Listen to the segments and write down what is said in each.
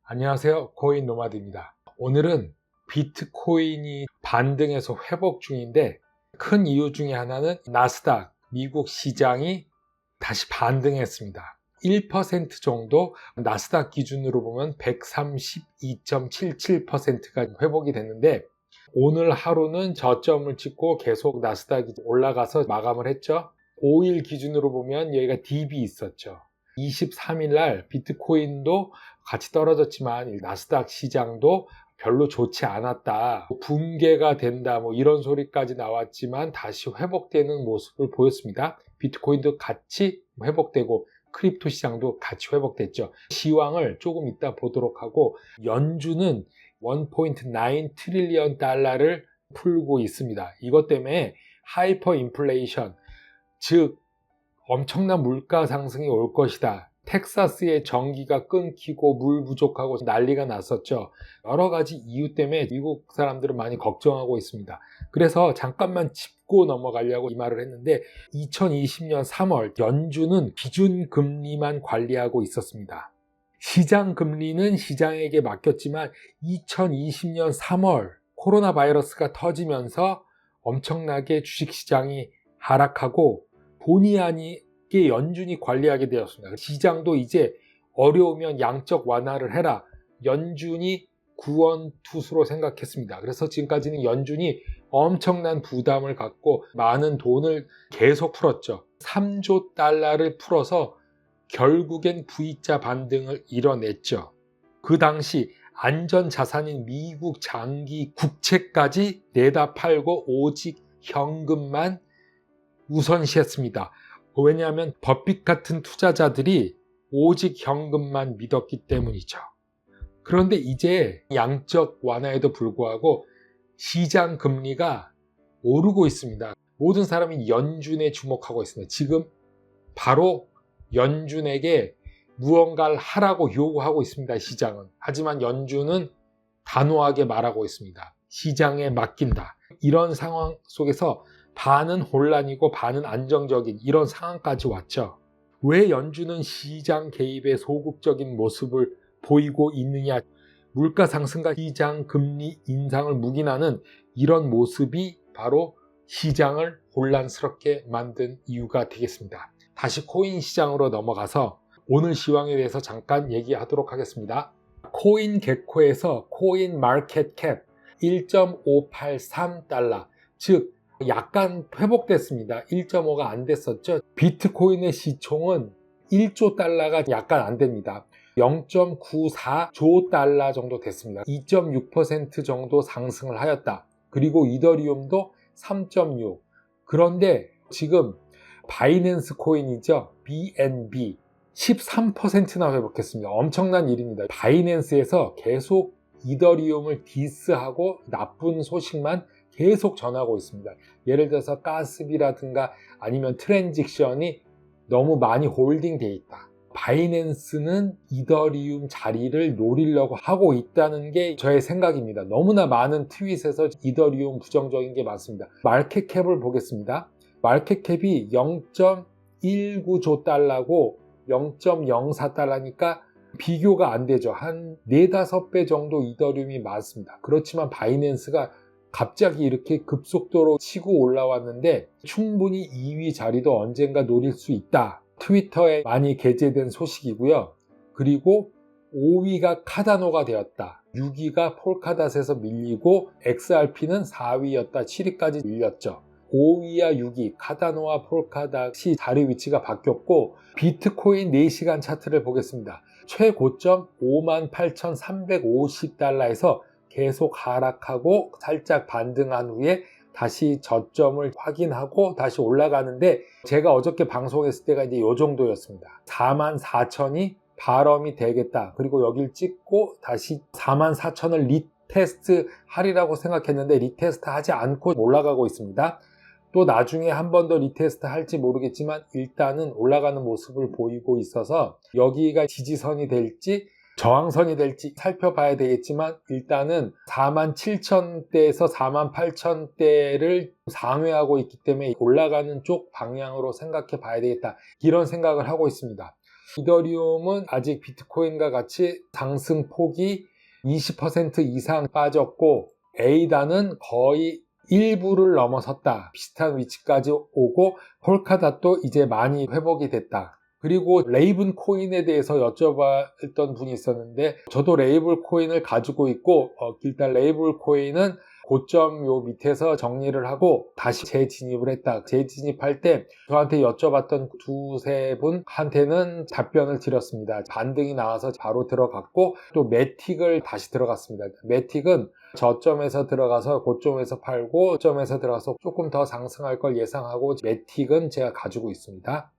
안녕하세요. 코인 노마드입니다. 오늘은 비트코인이 반등해서 회복 중인데 큰 이유 중에 하나는 나스닥 미국 시장이 다시 반등했습니다. 1% 정도 나스닥 기준으로 보면 132.77%가 회복이 됐는데 오늘 하루는 저점을 찍고 계속 나스닥이 올라가서 마감을 했죠. 5일 기준으로 보면 여기가 딥이 있었죠. 23일 날 비트코인도 같이 떨어졌지만 나스닥 시장도 별로 좋지 않았다. 붕괴가 된다. 이런 소리까지 나왔지만 다시 회복되는 모습을 보였습니다. 비트코인도 같이 회복되고 크립토 시장도 같이 회복됐죠. 시황을 조금 이따 보도록 하고 연준은 1.9 트릴리언 달러를 풀고 있습니다. 이것 때문에 하이퍼 인플레이션, 즉 엄청난 물가 상승이 올 것이다. 텍사스의 전기가 끊기고 물 부족하고 난리가 났었죠. 여러 가지 이유 때문에 미국 사람들은 많이 걱정하고 있습니다. 그래서 잠깐만 짚고 넘어가려고 이 말을 했는데 2020년 3월 연준은 기준금리만 관리하고 있었습니다. 시장금리는 시장에게 맡겼지만 2020년 3월 코로나 바이러스가 터지면서 엄청나게 주식시장이 하락하고 본의 아니게 연준이 관리하게 되었습니다. 시장도 이제 어려우면 양적 완화를 해라. 연준이 구원투수로 생각했습니다. 그래서 지금까지는 연준이 엄청난 부담을 갖고 많은 돈을 계속 풀었죠. 3조 달러를 풀어서 결국엔 V자 반등을 이뤄냈죠. 그 당시 안전자산인 미국 장기 국채까지 내다 팔고 오직 현금만 우선시했습니다. 왜냐하면 버핏 같은 투자자들이 오직 현금만 믿었기 때문이죠. 그런데 이제 양적 완화에도 불구하고 시장 금리가 오르고 있습니다. 모든 사람이 연준에 주목하고 있습니다. 지금 바로 연준에게 무언가를 하라고 요구하고 있습니다. 시장은. 하지만 연준은 단호하게 말하고 있습니다. 시장에 맡긴다. 이런 상황 속에서 반은 혼란이고 반은 안정적인 이런 상황까지 왔죠. 왜 연준은 시장 개입에 소극적인 모습을 보이고 있느냐? 물가 상승과 시장 금리 인상을 묵인하는 이런 모습이 바로 시장을 혼란스럽게 만든 이유가 되겠습니다. 다시 코인 시장으로 넘어가서 오늘 시황에 대해서 잠깐 얘기하도록 하겠습니다. 코인 개코에서 코인 마켓 캡 1.583달러, 즉 약간 회복됐습니다. 1.5가 안 됐었죠. 비트코인의 시총은 1조 달러가 약간 안 됩니다. 0.94조 달러 정도 됐습니다. 2.6% 정도 상승을 하였다. 그리고 이더리움도 3.6. 그런데 지금 바이낸스 코인이죠. BNB 13%나 회복했습니다. 엄청난 일입니다. 바이낸스에서 계속 이더리움을 디스하고 나쁜 소식만 계속 전하고 있습니다. 예를 들어서 가스비라든가 아니면 트랜직션이 너무 많이 홀딩되어 있다. 바이낸스는 이더리움 자리를 노리려고 하고 있다는 게 저의 생각입니다. 너무나 많은 트윗에서 이더리움 부정적인 게 많습니다. 마켓캡을 보겠습니다. 마켓캡이 0.19조 달러고 0.04달러니까 비교가 안 되죠. 한 4-5배 정도 이더리움이 많습니다. 그렇지만 바이낸스가 갑자기 이렇게 급속도로 치고 올라왔는데 충분히 2위 자리도 언젠가 노릴 수 있다. 트위터에 많이 게재된 소식이고요. 그리고 5위가 카다노가 되었다. 6위가 폴카닷에서 밀리고 XRP는 4위였다. 7위까지 밀렸죠. 5위와 6위 카다노와 폴카닷이 자리 위치가 바뀌었고 비트코인 4시간 차트를 보겠습니다. 최고점 58,350달러에서 계속 하락하고 살짝 반등한 후에 다시 저점을 확인하고 다시 올라가는데 제가 어저께 방송했을 때가 이제 이 정도였습니다. 44,000이 발엄이 되겠다. 그리고 여길 찍고 다시 44,000을 리테스트 하리라고 생각했는데 리테스트 하지 않고 올라가고 있습니다. 또 나중에 한 번 더 리테스트 할지 모르겠지만 일단은 올라가는 모습을 보이고 있어서 여기가 지지선이 될지 저항선이 될지 살펴봐야 되겠지만 일단은 47,000대에서 48,000대를 상회하고 있기 때문에 올라가는 쪽 방향으로 생각해 봐야 되겠다. 이런 생각을 하고 있습니다. 이더리움은 아직 비트코인과 같이 상승폭이 20% 이상 빠졌고 에이다는 거의 일부를 넘어섰다. 비슷한 위치까지 오고 폴카닷도 이제 많이 회복이 됐다. 그리고 레이븐 코인에 대해서 여쭤봤던 분이 있었는데 저도 레이븐 코인을 가지고 있고 일단 레이븐 코인은 고점 요 밑에서 정리를 하고 다시 재진입을 했다. 재진입할 때 저한테 여쭤봤던 두세 분한테는 답변을 드렸습니다. 반등이 나와서 바로 들어갔고 또 매틱을 다시 들어갔습니다. 매틱은 저점에서 들어가서 고점에서 팔고 고점에서 들어가서 조금 더 상승할 걸 예상하고 매틱은 제가 가지고 있습니다.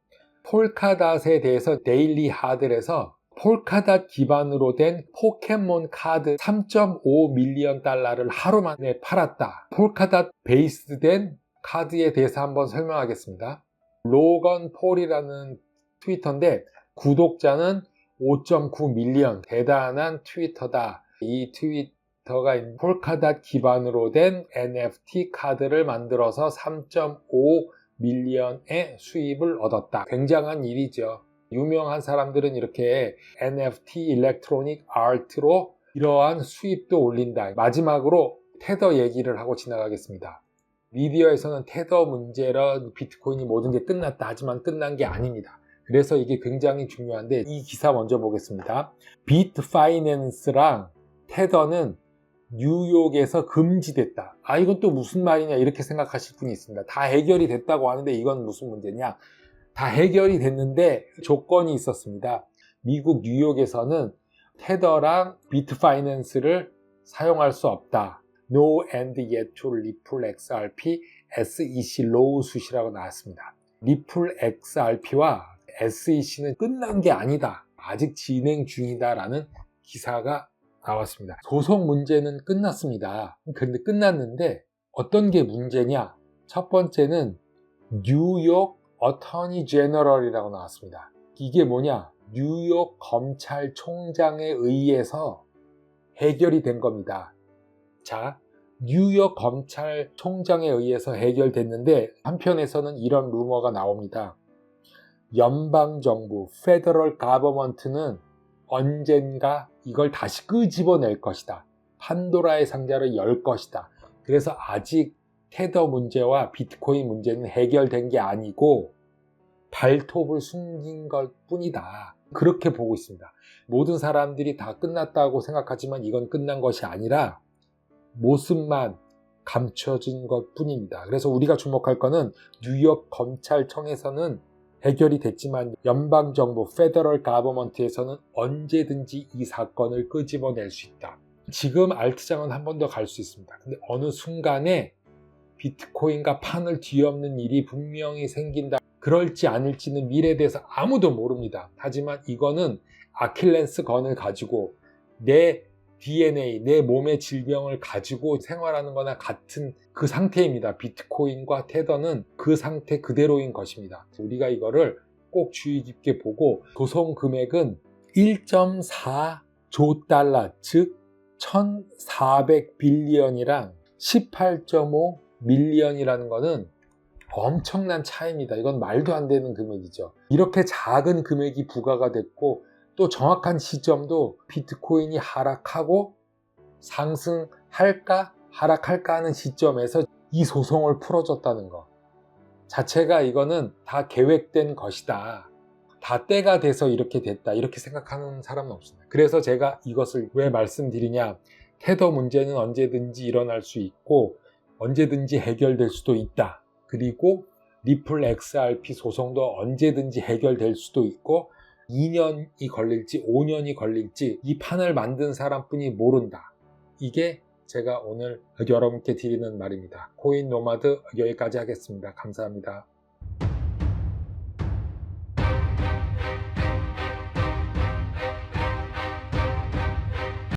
폴카닷에 대해서 데일리 하드에서 폴카닷 기반으로 된 포켓몬 카드 3.5 밀리언 달러를 하루 만에 팔았다. 폴카닷 베이스된 카드에 대해서 한번 설명하겠습니다. 로건 폴이라는 트위터인데 구독자는 5.9 밀리언, 대단한 트위터다. 이 트위터가 폴카닷 기반으로 된 NFT 카드를 만들어서 3.5 밀리언의 수입을 얻었다. 굉장한 일이죠. 유명한 사람들은 이렇게 NFT, 일렉트로닉 아트로 이러한 수입도 올린다. 마지막으로 테더 얘기를 하고 지나가겠습니다. 미디어에서는 테더 문제로 비트코인이 모든 게 끝났다. 하지만 끝난 게 아닙니다. 그래서 이게 굉장히 중요한데 이 기사 먼저 보겠습니다. 비트파이낸스랑 테더는 뉴욕에서 금지됐다. 이건 또 무슨 말이냐 이렇게 생각하실 분이 있습니다. 다 해결이 됐다고 하는데 이건 무슨 문제냐. 다 해결이 됐는데 조건이 있었습니다. 미국 뉴욕에서는 테더랑 비트파이낸스를 사용할 수 없다. No and yet to Ripple XRP SEC lawsuit이라고 나왔습니다. Ripple XRP와 SEC는 끝난 게 아니다. 아직 진행 중이다라는 기사가 나왔습니다. 소송 문제는 끝났습니다. 그런데 끝났는데 어떤 게 문제냐? 첫 번째는 뉴욕 어터니 제너럴이라고 나왔습니다. 이게 뭐냐? 뉴욕 검찰총장에 의해서 해결이 된 겁니다. 자, 뉴욕 검찰총장에 의해서 해결됐는데 한편에서는 이런 루머가 나옵니다. 연방정부, 페더럴 가버먼트는 언젠가 이걸 다시 끄집어낼 것이다. 판도라의 상자를 열 것이다. 그래서 아직 테더 문제와 비트코인 문제는 해결된 게 아니고 발톱을 숨긴 것 뿐이다. 그렇게 보고 있습니다. 모든 사람들이 다 끝났다고 생각하지만 이건 끝난 것이 아니라 모습만 감춰진 것 뿐입니다. 그래서 우리가 주목할 거는 뉴욕 검찰청에서는 해결이 됐지만 연방정부 페더럴 가버먼트에서는 언제든지 이 사건을 끄집어낼 수 있다. 지금 알트장은 한 번 더 갈 수 있습니다. 근데 어느 순간에 비트코인과 판을 뒤엎는 일이 분명히 생긴다. 그럴지 아닐지는 미래에 대해서 아무도 모릅니다. 하지만 이거는 아킬레스 건을 가지고 내 DNA, 내 몸의 질병을 가지고 생활하는 거나 같은 그 상태입니다. 비트코인과 테더는 그 상태 그대로인 것입니다. 우리가 이거를 꼭 주의 깊게 보고 소송 금액은 1.4조 달러, 즉 1,400빌리언이랑 18.5 밀리언이라는 거는 엄청난 차이입니다. 이건 말도 안 되는 금액이죠. 이렇게 작은 금액이 부과가 됐고 또 정확한 시점도 비트코인이 하락하고 상승할까 하락할까 하는 시점에서 이 소송을 풀어줬다는 것 자체가 이거는 다 계획된 것이다. 다 때가 돼서 이렇게 됐다. 이렇게 생각하는 사람은 없습니다. 그래서 제가 이것을 왜 말씀드리냐. 테더 문제는 언제든지 일어날 수 있고 언제든지 해결될 수도 있다. 그리고 리플 XRP 소송도 언제든지 해결될 수도 있고 2년이 걸릴지 5년이 걸릴지 이 판을 만든 사람뿐이 모른다. 이게 제가 오늘 여러분께 드리는 말입니다. 코인 노마드 여기까지 하겠습니다. 감사합니다.